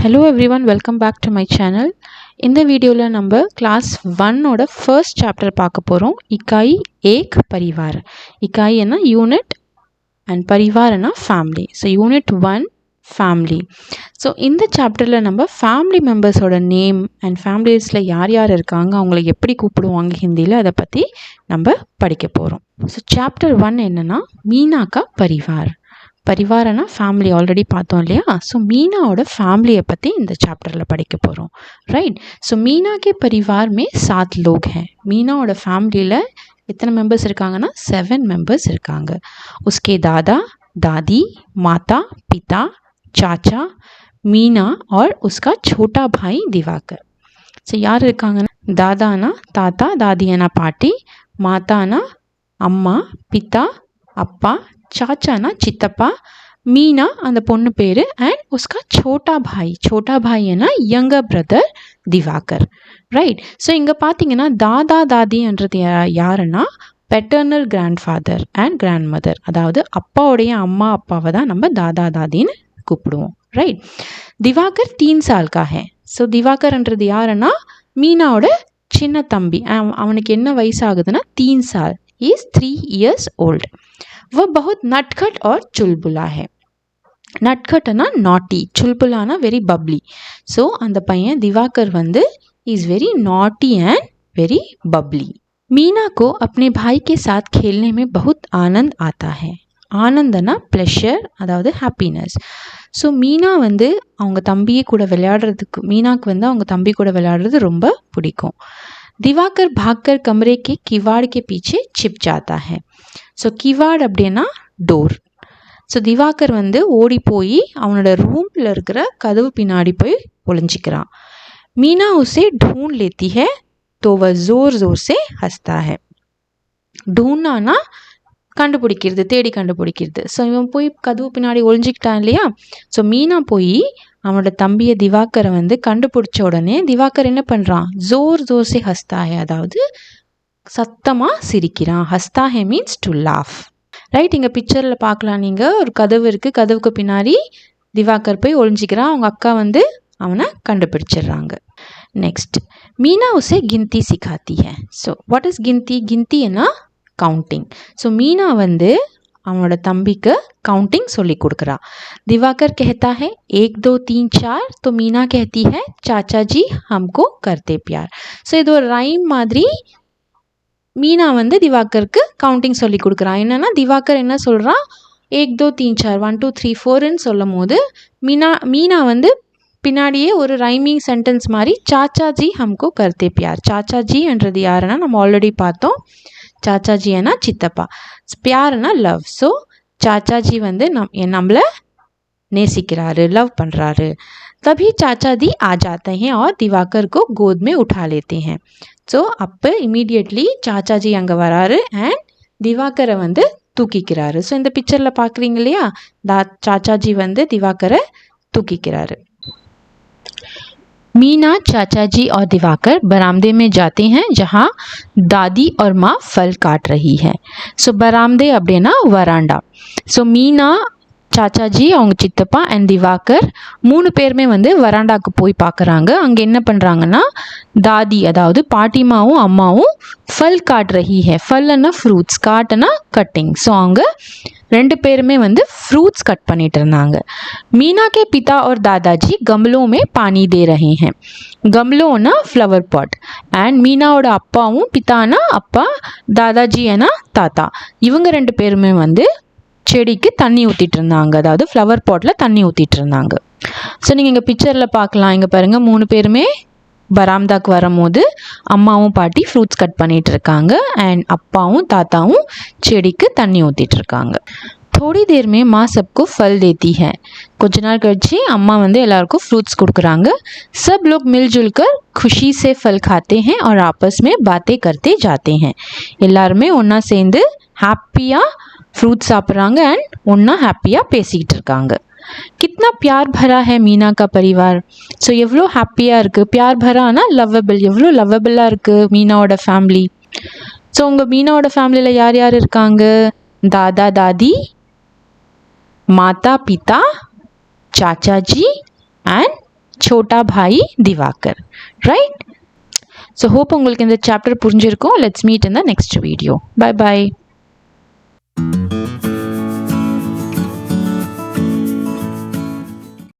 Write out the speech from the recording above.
Hello everyone, welcome back to my channel. இந்த வீடியோல நம்ம கிளாஸ் 1 ஓட ஃபர்ஸ்ட் சாப்டர் பார்க்க போறோம். இக்காய் ஏக் பரிவார். இக்காய் என்ன யூனிட் and பரிவார் என்ன family. So unit 1 family. So இந்த சாப்டரில் நம்ம ஃபேமிலி மெம்பர்ஸோட நேம் அண்ட் ஃபேமிலிஸில் யார் யார் இருக்காங்க, அவங்கள எப்படி கூப்பிடுவாங்க ஹிந்தியில், அதை பற்றி நம்ம படிக்க போகிறோம். ஸோ சாப்டர் 1 என்னென்னா மீனா கா பரிவார். பரிவாரனா ஃபேமிலி ஆல்ரெடி பார்த்தோம் இல்லையா. ஸோ மீனாவோட ஃபேமிலியை பற்றி இந்த சாப்டரில் படிக்க போகிறோம், ரைட். ஸோ மீனா கே பரிவார் மே 7 லோக் हैं. மீனாவோட ஃபேமிலியில் எத்தனை மெம்பர்ஸ் இருக்காங்கன்னா 7 மெம்பர்ஸ் இருக்காங்க. உஸ்கே தாதா दादी माता पिता चाचा मीना और उसका छोटा भाई दिवाकर. ஸோ யார் இருக்காங்கன்னா தாதானா தாத்தா, தாதியானா பாட்டி, மாதானா அம்மா, பிதா அப்பா, சாச்சானா சித்தப்பா, மீனா அந்த பொண்ணு பேர், அண்ட் உஸ்கா சோட்டா பாய்னா younger brother Diwakar, right. So இங்கே பார்த்தீங்கன்னா தாதா தாதின்றது யாருன்னா paternal grandfather and grand mother, அதாவது அப்பாவுடைய அம்மா அப்பாவை தான் நம்ம தாதா தாதின்னு கூப்பிடுவோம், ரைட். திவாகர் 3 साल का है. ஸோ திவாகர்ன்றது யாருன்னா மீனாவோட சின்ன தம்பி. அவனுக்கு என்ன வயசு ஆகுதுன்னா 3 साल, इज 3 years old. वह बहुत नटखट और चुलबुला है. नटखटना नॉटी, चुलबुलाना वेरी बबली. ஸோ அந்த பையன் திவாகர் வந்து is very naughty and very Babli. Meena को अपने भाई के साथ खेलने में बहुत आनंद आता है. ஆனந்தனா ப்ளஷர், அதாவது ஹாப்பினஸ். ஸோ மீனா வந்து அவங்க தம்பியை கூட விளையாடுறதுக்கு, மீனாக்கு வந்து அவங்க தம்பி கூட விளையாடுறது ரொம்ப பிடிக்கும். திவாகர் भागकर कमरे के किवाड़ के पीछे छिप जाता है. ஸோ கிவாட் அப்படின்னா டோர். ஸோ திவாகர் வந்து ஓடி போய் அவனோட ரூமில் இருக்கிற கதவு பின்னாடி போய் ஒளிஞ்சிக்கிறான். மீனா உசே ढूंढ लेती है तो वह जोर जोर से हंसता है. ढूंढना கண்டுபிடிக்கிறது, தேடி கண்டுபிடிக்கிறது. ஸோ இவன் போய் கதவு பின்னாடி ஒளிஞ்சிக்கிட்டான் இல்லையா. ஸோ மீனா போய் அவனோட தம்பியை திவாகரை வந்து கண்டுபிடிச்ச உடனே திவாகர் என்ன பண்ணுறான், ஜோர் ஜோர் சே ஹஸ்தா ஹே, அதாவது சத்தமாக சிரிக்கிறான். ஹஸ்தா ஹே மீன்ஸ் டு லாஃப், ரைட். இங்கே பிக்சரில் பார்க்கலாம் நீங்கள், ஒரு கதவு இருக்குது, கதவுக்கு பின்னாடி திவாகர் போய் ஒளிஞ்சிக்கிறான். அவங்க அக்கா வந்து அவனை கண்டுபிடிச்சிடுறாங்க. நெக்ஸ்ட், மீனா உசே கின்தி சிக்காத்தி ஹே. ஸோ வாட் இஸ் கின்தி? கின்தின்னா கவுண்டிங். ஸோ மீனா வந்து அவனோட தம்பிக்கு கவுண்டிங் சொல்லி கொடுக்குறா. दिवाकर कहता है 1 2 3 4. तो मीना कहती है चाचा जी हमको करते प्यार. ஸோ இது ஒரு ரைம் மாதிரி மீனா வந்து திவாகருக்கு கவுண்டிங் சொல்லி கொடுக்குறான். என்னன்னா திவாகர் என்ன சொல்கிறான், 1 2 3 4 1 2 3 4ன்னு சொல்லும் போது மீனா வந்து பின்னாடியே ஒரு ரைமிங் சென்டென்ஸ் மாதிரி சாச்சாஜி ஹம்கோ கர்த்தே பியார். சாச்சாஜின்றது யாருன்னா நம்ம ஆல்ரெடி பார்த்தோம், சாச்சாஜினா சித்தப்பா, பியார்னா லவ். ஸோ சாச்சாஜி வந்து நம்மளை நேசிக்கிறாரு, லவ் பண்ணுறாரு. तभी चाचा जी आ जाते हैं और दिवाकर को गोद में उठा लेते हैं. ஸோ அப்போ இமீடியட்லி சாச்சாஜி அங்கே வராரு அண்ட் திவாகரை வந்து தூக்கிக்கிறாரு. ஸோ இந்த பிக்சரில் பார்க்குறீங்க இல்லையா, சாச்சாஜி வந்து திவாகரை தூக்கிக்கிறாரு. मीना चाचा जी और दिवाकर बरामदे में जाते हैं जहाँ दादी और माँ फल काट रही है. ஸோ பராம்தே அப்படின்னா வராண்டா. ஸோ மீனா, சாச்சாஜி, அவங்க சித்தப்பா அண்ட் திவாகர் 3 பேருமே வந்து வராண்டாக்கு போய் பார்க்குறாங்க. அங்கே என்ன பண்ணுறாங்கன்னா தாதி, அதாவது பாட்டிமாவும் அம்மாவும் ஃபல் காட் ரஹி ஹே. ஃபல்னா ஃப்ரூட்ஸ், காட்டுனா கட்டிங். ஸோ அவங்க 2 பேருமே வந்து ஃப்ரூட்ஸ் கட் பண்ணிட்டு இருந்தாங்க. மீனா கே பிதா और दादाजी गमलों में पानी दे रहे हैं. गमलोना फ्लावर पॉट. அண்ட் மீனாவோட அப்பாவும், பிதானா அப்பா, தாதாஜினா தாத்தா, இவங்க 2 பேருமே வந்து செடிக்கு தண்ணி ஊற்றிட்டு இருந்தாங்க, அதாவது ஃப்ளவர் பாட்டில் தண்ணி ஊற்றிட்டு இருந்தாங்க. ஸோ நீங்கள் இங்கே பிக்சரில் பார்க்கலாம், இங்கே பாருங்கள் 3 பேருமே பராம்தாக்கு வரும்போது அம்மாவும் பாட்டி ஃப்ரூட்ஸ் கட் பண்ணிட்டு இருக்காங்க அண்ட் அப்பாவும் தாத்தாவும் செடிக்கு தண்ணி ஊற்றிட்டு இருக்காங்க. थोड़ी देर में माँ सबको फल देती है. कुछ नाल कழிச்சு अम्मा வந்து எல்லாருக்கும் फ्रूट्स கொடுக்குறாங்க. सब लोग मिलजुल कर खुशी से फल खाते हैं और आपस में बातें करते जाते हैं. எல்லாருமே ஒன்றா சேர்ந்து ஹாப்பியாக ஃப்ரூட்ஸ் சாப்பிட்றாங்க அண்ட் ஒன்றா ஹாப்பியாக பேசிக்கிட்டு இருக்காங்க. कितना प्यार भरा है मीना का परिवार. ஸோ எவ்வளோ ஹாப்பியாக இருக்குது, பியார் பரானா லவ்வபிள், எவ்வளோ லவ்வபிளாக இருக்குது மீனாவோட ஃபேமிலி. ஸோ உங்கள் மீனாவோட ஃபேமிலியில் யார் யார் இருக்காங்க, தாதா தாதி, மாதா பிதா, चाचा जी एंड छोटा भाई दिवाकर. Right? So hope உங்களுக்கு இந்த chapter புரிஞ்சிருக்கும். Let's meet in the next video. Bye bye.